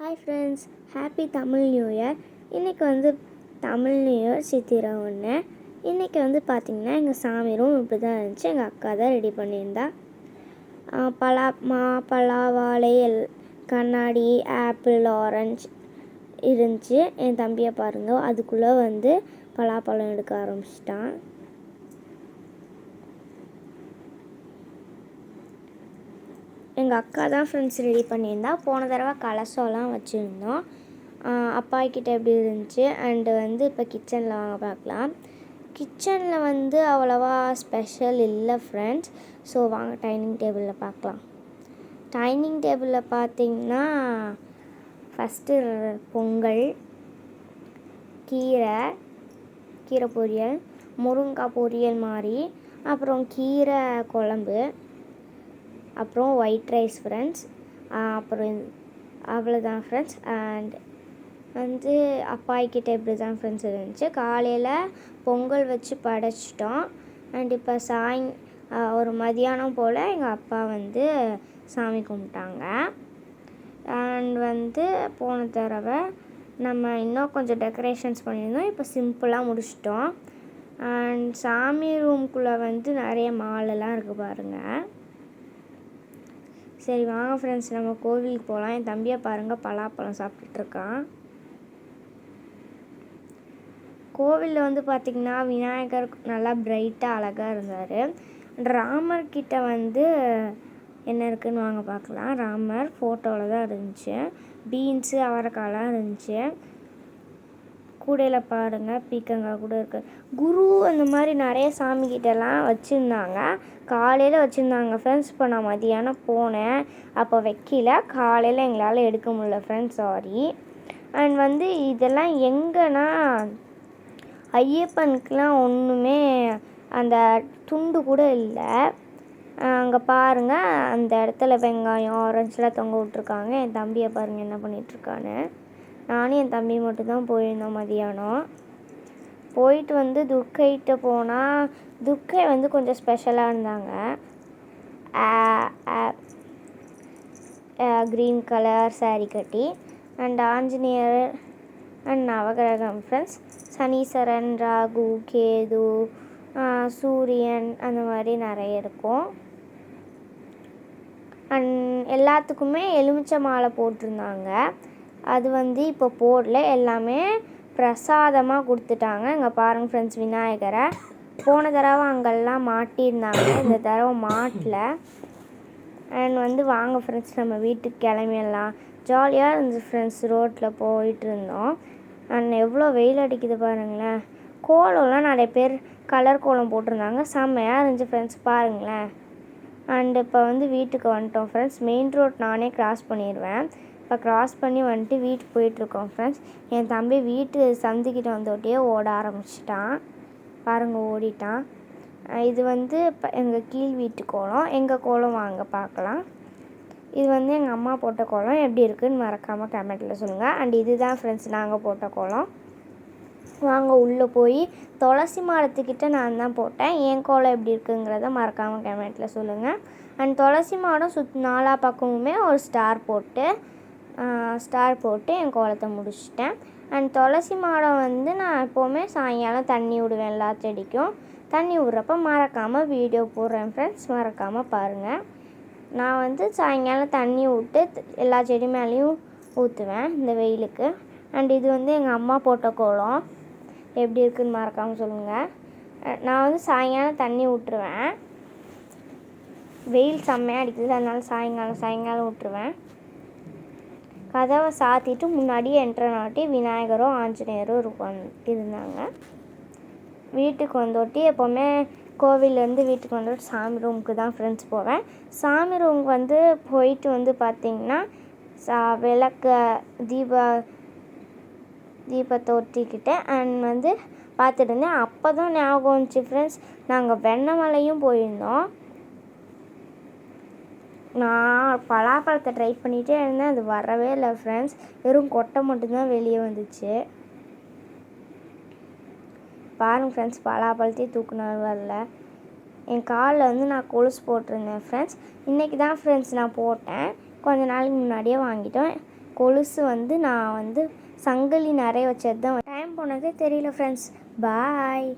Hi friends, happy Tamil new year. இன்றைக்கி Tamil new year சித்திரை 1. இன்றைக்கி பார்த்திங்கன்னா எங்கள் சாமி ரூம் இப்படி தான் இருந்துச்சு. எங்கள் அக்கா தான் ரெடி பண்ணியிருந்தா. பலா வாழை கண்ணாடி ஆப்பிள் ஆரஞ்சு இருந்துச்சு. என் தம்பியை பாருங்கள், அதுக்குள்ளே பலாப்பழம் எடுக்க ஆரம்பிச்சிட்டான். எங்கள் அக்கா தான் ஃப்ரெண்ட்ஸ் ரெடி பண்ணியிருந்தா. போன தடவை கலசம்லாம் வச்சுருந்தோம். அப்பாக்கிட்ட எப்படி இருந்துச்சு. அண்டு இப்போ கிச்சனில் வாங்க பார்க்கலாம். கிச்சனில் அவ்வளோவா ஸ்பெஷல் இல்லை ஃப்ரெண்ட்ஸ். ஸோ வாங்க டைனிங் டேபிளில் பார்க்கலாம். டைனிங் டேபிளில் பார்த்திங்கன்னா ஃபஸ்ட்டு பொங்கல், கீரை பொரியல், முருங்கைக்காய் பொரியல் மாதிரி, அப்புறம் கீரை குழம்பு, அப்புறம் ஒயிட் ரைஸ் ஃப்ரெண்ட்ஸ். அப்புறம் அவ்வளோதான் ஃப்ரெண்ட்ஸ். அண்ட் அப்பாய்க்கிட்ட இப்படி தான் ஃப்ரெண்ட்ஸ் இருந்துச்சு. காலையில் பொங்கல் வச்சு படைச்சிட்டோம். அண்ட் இப்போ ஒரு மதியானம் போல் எங்கள் அப்பா சாமி கும்பிட்டாங்க. அண்ட் போன தடவை நம்ம இன்னும் கொஞ்சம் டெக்கரேஷன்ஸ் பண்ணியிருந்தோம். இப்போ சிம்பிளாக முடிச்சிட்டோம். அண்ட் சாமி ரூம்குள்ளே நிறைய மாலெல்லாம் இருக்குது பாருங்கள். சரி வாங்க ஃப்ரெண்ட்ஸ், நம்ம கோவிலுக்கு போகலாம். என் தம்பியை பாருங்கள், பலாப்பழம் சாப்பிட்டுட்ருக்கான். கோவிலில் பார்த்திங்கன்னா விநாயகர் நல்லா பிரைட்டாக அழகாக இருந்தார். ராமர்கிட்ட என்ன இருக்குதுன்னு வாங்க பார்க்கலாம். ராமர் ஃபோட்டோவில் தான் இருந்துச்சு. பீன்ஸு அவரைக்காயெலாம் இருந்துச்சு. கூடையில் பாருங்கள் பீக்கங்காய் கூட இருக்குது. குரு அந்த மாதிரி நிறைய சாமிக்கிட்டலாம் வச்சுருந்தாங்க. காலையில் வச்சுருந்தாங்க ஃப்ரெண்ட்ஸ். இப்போ நான் மதியானம் போனேன், அப்போ வைக்கல. காலையில் எங்களால் எடுக்க முடியல ஃப்ரெண்ட்ஸ், சாரி. அண்ட் இதெல்லாம் எங்கன்னா ஐயப்பனுக்கெலாம் ஒன்றுமே அந்த துண்டு கூட இல்லை. அங்கே பாருங்கள், அந்த இடத்துல வெங்காயம் ஆரஞ்சுலாம் தொங்க விட்ருக்காங்க. என் தம்பியை பாருங்கள் என்ன பண்ணிகிட்ருக்கான்னு. நானும் என் தம்பி மட்டும்தான் போயிருந்தோம் மதியானம். போயிட்டு துர்க்கைகிட்ட போனால் துர்க்கை கொஞ்சம் ஸ்பெஷலாக இருந்தாங்க. க்ரீன் கலர் சாரீ கட்டி. And Anjaneyar and Navagraham friends. Saneeswaran, Rahu, Ketu, Suriyan அந்த மாதிரி நிறைய இருக்கும். அண்ட் எல்லாத்துக்குமே எலுமிச்சை மாலை போட்டிருந்தாங்க. அது இப்போ போடல, எல்லாமே பிரசாதமாக கொடுத்துட்டாங்க. இங்கே பாருங்கள் ஃப்ரெண்ட்ஸ், விநாயகரை போன தடவை அங்கெல்லாம் மாட்டியிருந்தாங்க, இந்த தடவை மாட்டல. அண்ட் வாங்க ஃப்ரெண்ட்ஸ், நம்ம வீட்டுக்கு கிளம்பிடலாம். ஜாலியாக இருந்துச்சு ஃப்ரெண்ட்ஸ். ரோட்டில் போயிட்டு இருந்தோம். அண்ட் எவ்வளோ வெயில் அடிக்குது பாருங்களேன். கோலம்லாம் நிறைய பேர் கலர் கோலம் போட்டிருந்தாங்க, செம்மையாக இருந்துச்சு ஃப்ரெண்ட்ஸ், பாருங்களேன். அண்ட் இப்போ வீட்டுக்கு வந்துட்டோம் ஃப்ரெண்ட்ஸ். மெயின் ரோட் நானே க்ராஸ் பண்ணிடுவேன். இப்போ க்ராஸ் பண்ணி வீட்டுக்கு போயிட்டுருக்கோம் ஃப்ரெண்ட்ஸ். என் தம்பி வீட்டு சந்திக்கிட்ட வந்தோட்டியே ஓட ஆரம்பிச்சிட்டான் பாருங்கள், ஓடிட்டான். இது இப்போ எங்கள் கீழ் வீட்டு கோலம். எங்கள் கோலம் வாங்க பார்க்கலாம். இது எங்கள் அம்மா போட்ட கோலம். எப்படி இருக்குதுன்னு மறக்காமல் கமெண்ட்டில் சொல்லுங்கள். அண்ட் இதுதான் ஃப்ரெண்ட்ஸ் நாங்கள் போட்ட கோலம். வாங்க உள்ளே போய் துளசி மாடத்துக்கிட்ட நான் தான் போட்டேன். என் கோலம் எப்படி இருக்குங்கிறத மறக்காமல் கமெண்ட்டில் சொல்லுங்கள். அண்ட் துளசி மாடம் நாலா பக்கமுமே ஒரு ஸ்டார் போட்டு என் கோலத்தை முடிச்சிட்டேன். அண்ட் துளசி மாடம் நான் எப்போவுமே சாயங்காலம் தண்ணி விடுவேன். எல்லா செடிக்கும் தண்ணி விட்றப்ப மறக்காமல் வீடியோ போடுறேன் ஃப்ரெண்ட்ஸ், மறக்காமல் பாருங்கள். நான் சாயங்காலம் தண்ணி விட்டு எல்லா செடி மேலேயும் ஊற்றுவேன் இந்த வெயிலுக்கு. அண்ட் இது எங்கள் அம்மா போட்ட கோலம். எப்படி இருக்குதுன்னு மறக்காமல் சொல்லுங்கள். நான் சாயங்காலம் தண்ணி விட்டுருவேன். வெயில் செம்மையாக அடிக்குது, அதனால சாயங்காலம் விட்டுருவேன். கதவை சாத்திட்டு முன்னாடியே என்ட்ரனாட்டி விநாயகரும் ஆஞ்சநேயரும் இருந்தாங்க. வீட்டுக்கு வந்தோட்டி எப்போவுமே கோவிலேருந்து வீட்டுக்கு வந்துட்டு சாமி ரூமுக்கு தான் ஃப்ரெண்ட்ஸ் போவேன். சாமி ரூமுக்கு போயிட்டு பார்த்திங்கன்னா விளக்கு தீபத்தை ஒட்டிக்கிட்டேன். அண்ட் பார்த்துட்டு இருந்தேன். அப்போ தான் ஞாபகம் வந்துச்சு ஃப்ரெண்ட்ஸ், நாங்கள் வெண்ணமலையும் போயிருந்தோம். நான் பலாப்பழத்தை ட்ரை பண்ணிகிட்டே இருந்தேன், அது வரவே இல்லை ஃப்ரெண்ட்ஸ். வெறும் கொட்டை மட்டும்தான் வெளியே வந்துச்சு. பாருங்கள் ஃப்ரெண்ட்ஸ், பலாப்பழத்தையே தூக்குனாலும் வரல. என் காலில் நான் கொலுசு போட்டிருந்தேன் ஃப்ரெண்ட்ஸ். இன்றைக்கி தான் ஃப்ரெண்ட்ஸ் நான் போட்டேன். கொஞ்ச நாளைக்கு முன்னாடியே வாங்கிட்டோம். கொலுசு வந்து நான் வந்து சங்கிலி நிறைய வச்சது தான். டைம் போனதே தெரியல ஃப்ரெண்ட்ஸ். பாய்.